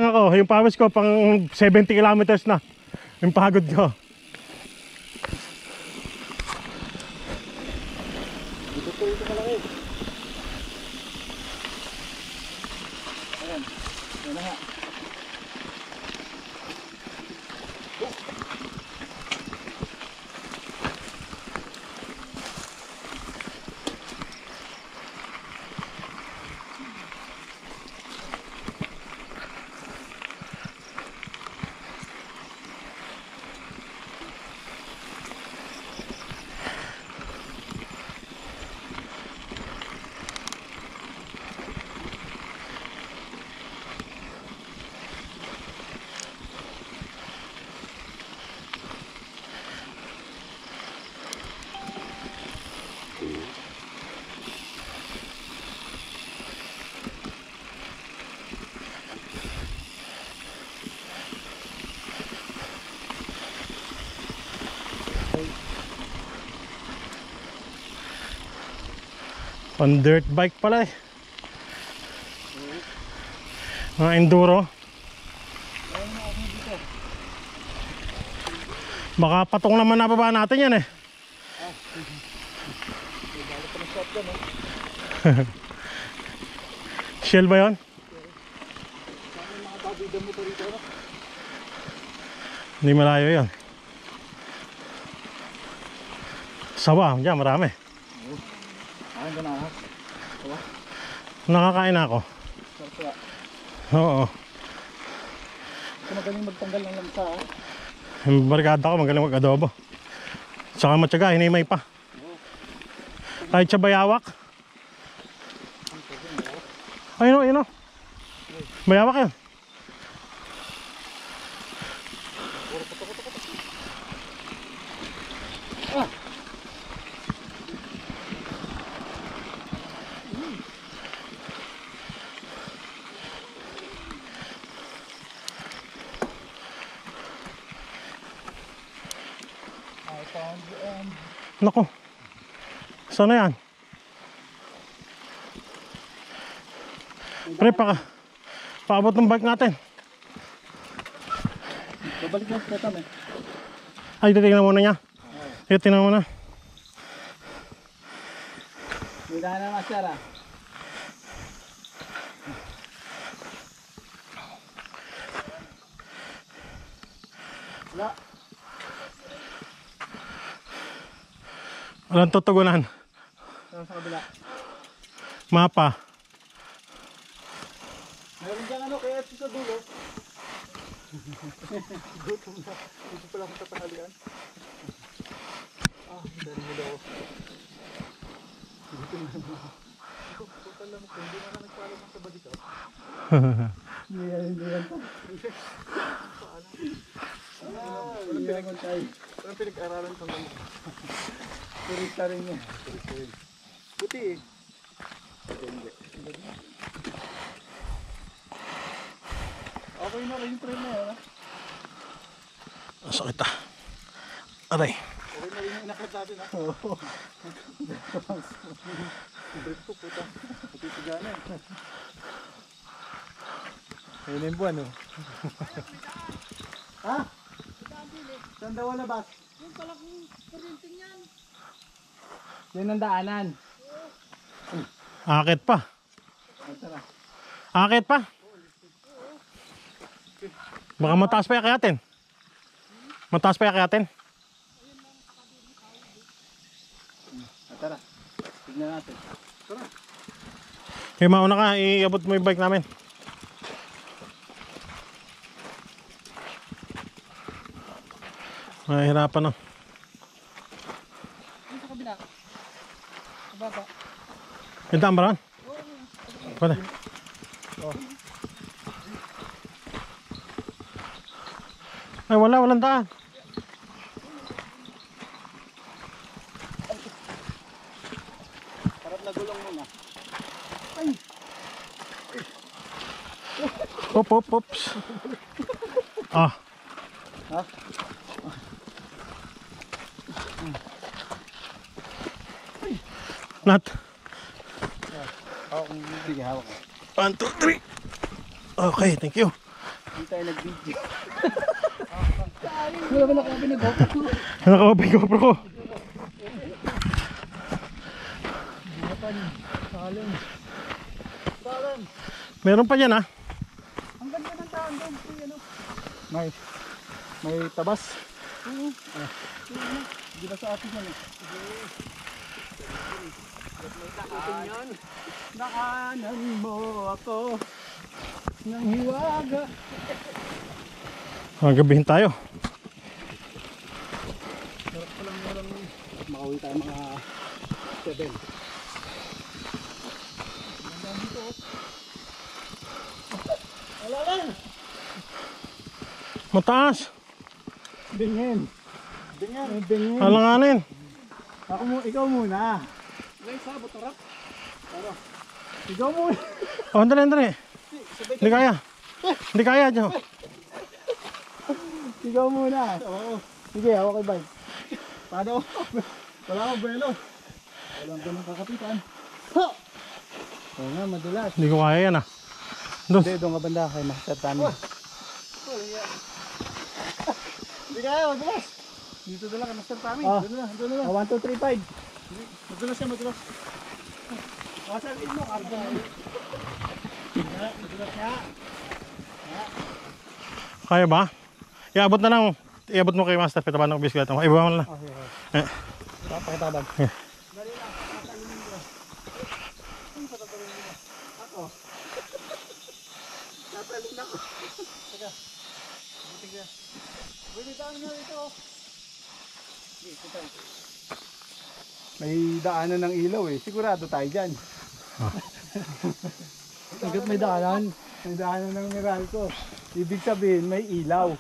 ako. Yung pawis ko pang 70 kilometers na. Yung pagod ko. Dito po ito malaki. Ayan. Ayan na nga. On dirt bike pala eh. Mga enduro. Baka patong naman nababa natin yan eh. Shell ba yun? Hindi malayo yun. Sawa, dyan marami. Nakakain na ako. Oo. Magaling magtanggal ng lamsa. Yung barkada ko magaling mag-adobo. Saka matyaga, hinimay pa. Kahit siya bayawak. Ayun o, ayun o. Bayawak yun. Nako. Saan na yan? Pre, paabot ng bike natin. Babalik lang kita eh. Ay, titignan muna niya. Titignan muna. Hindi na master ah. Wala. Walang tutugunan. Saan sa kabila? Mapa. Meron dyan ano, kaya sa dulo. Gutom na. Dito pala sa tanghalian. Dali mo daw. Gutom na mo. Total lang mo, hindi na nagpaalam ng sabad ito. Hindi yan to. Walang pinag-aralan sa mga. Turista rin niya. Puti eh. Hindi. Okay na rin yung train na yan. Sakit ah. Aray. Okay na rin yung inakit natin ha. Oo. Break ko puta. Matitiga na eh. Ayun na yung buwan oh. Ha? Saan daw labas? Yung pala kung kurinting yan. Yan ang daanan. Akit pa. Akit pa. Baka mataas pa yakayatin. Mataas pa yakayatin. Tara. Tignan natin. Tara. Kaya mauna ka, iabot mo yung bike namin. Mahirapan na. Yung sa kabila. Kababa. Yung daan ba ron? Pwede. Ay walang daan. Parang nagulong muna. Oops. Ah. Ha? Nat. Sige, hawak ko. 1, 2, 3. Okay, thank you. Hindi tayo nag-video. Wala ba nakabi na GoPro? Naka-open GoPro ko. Salon. Salon. Meron pa yan, ha? Ang ganda ng daan doon. Ano? May tabas. Hindi ba sa atin yan eh? Nakanan mo ako ng hiwaga. Gabihin tayo. Sarap pa lang makauwi tayo mga 7. Wala lang. Mataas. Bingin. Bingin. Alanganin. Ikaw muna. Ngayon sa butarap. Ano? Ikaw muna. Oh, andali. Hindi kaya. Hindi kaya, Jo. Ikaw muna. Oo. Sige, ako kay bike. Paano? Wala akong buelo. Walang ganun kakapitan. Oo nga, madulas. Hindi ko kaya yan, ha. Doon. Hindi, doon ka banda kay Master Tami. Hindi kaya, madulas. Dito na lang kay Master Tami. Doon na lang. 1, 2, 3, 5. Madulas siya, madulas. Masalit mo, karga. Madulas niya. Kaya ba? Iabot na lang. Iabot mo kay Master. Pitaban ng bisikleta mo. Ibawa mo na lang. Okay. Pakitabag. Dali lang. Ako. Natalon ako. Teka. Teka. Bulitaan nga ito. May daanan ng ilaw eh. Sigurado tayo dyan. Hanggat may daanan. May daanan ng Meralco. Ibig sabihin may ilaw.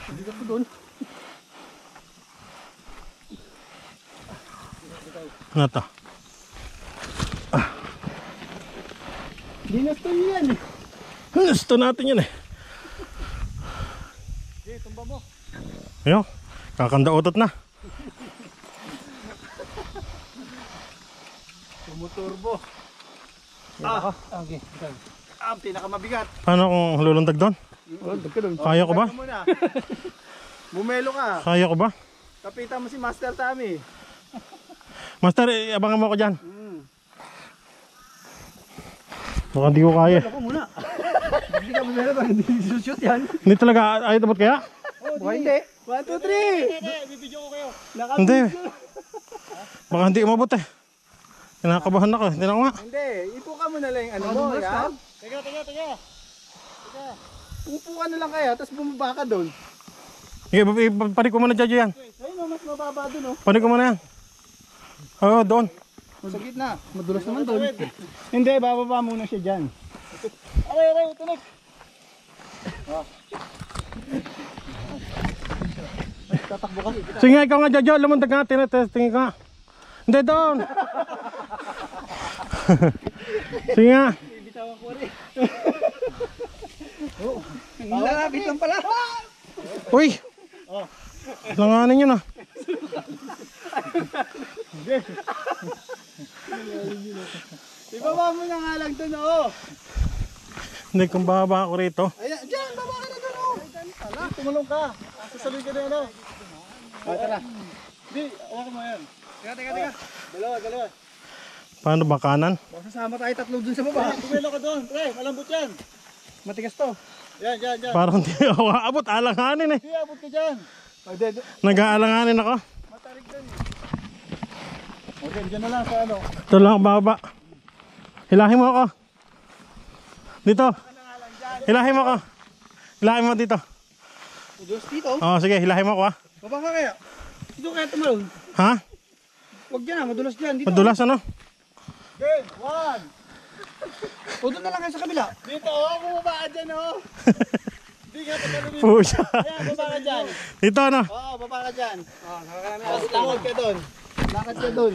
Hindi ka po doon. Ano to? Ginusto niyo yan eh. Gusto natin yan, eh. Okay, tumba mo. Ayun. Kakanda utot na. Tumuturbo. Okay. Ang pinakamabigat. Paano kung lulundag doon? Kaya ko ba? Bumelo ka. Kaya ko ba? Kapitan mo si Master Tami. Master, abangan mo ako dyan. Baka di ko kaya. Ako muna. Hindi ka bumelo ba? Hindi shoot yan. Hindi talaga ayaw tabot kaya? Hindi. 1, 2, 3. Hindi, bibidyo ko kayo. Hindi. Baka hindi umabot eh. Kinakabahan ako. Hindi na ako nga. Hindi, ipo ka muna lang yung ano mo. Yan. Teka. Upo ka na lang kaya, tapos bumaba ka doon. Sige, panik ko muna dyan yan. Ayun, mas mababa doon oh. Panik ko muna yan. Oo, doon. Sa gitna. Madulas naman doon. Hindi, bababa muna siya dyan. Aray, tunog. Tatakbo ka. Sige nga, ikaw nga Jojo, lumundag nga, tingin ka nga. Hindi doon. Sige nga. Bitawan ko rin. Nalapit lang pala. Uy! Langanin yun ah. Ibaba mo na nga lang doon oh. Hindi, kung bababa ako rito. Ayan, dyan, baba ka na doon oh. Tumulong ka. Sasaluhin ka na ano. Tara. Hindi, hawakan mo yan. Teka. Dalawa. Paano ba kanan? Sasama tayo tatlo dun sa baba. Tumelo ka doon, pre. Malambot yan. Matigas to. Yan. Parang di ako aabot, alanganin eh. Hindi, abot ka dyan. Nag-aalanganin ako. Matarik doon eh. Okay, dyan na lang sa ano. Ito lang ako bababa. Hilahin mo ako. Dito. Hilahin mo ako. Hilahin mo dito. Diyos dito. Oo, sige, hilahin mo ako ah. Baba ka kaya. Dito kaya tumalon. Ha? Huwag dyan ah, madulas dyan. Dito. Madulas ano? Okay, 1. O doon na lang kayo sa kabila. Dito oh, bumaba ka dyan oh. Hindi ka pagkalunin. Pusa. Ayan, baba ka dyan. Dito ano? Oo, baba ka dyan. Oo, nakakarami. Lakad ka doon. Lakad ka doon.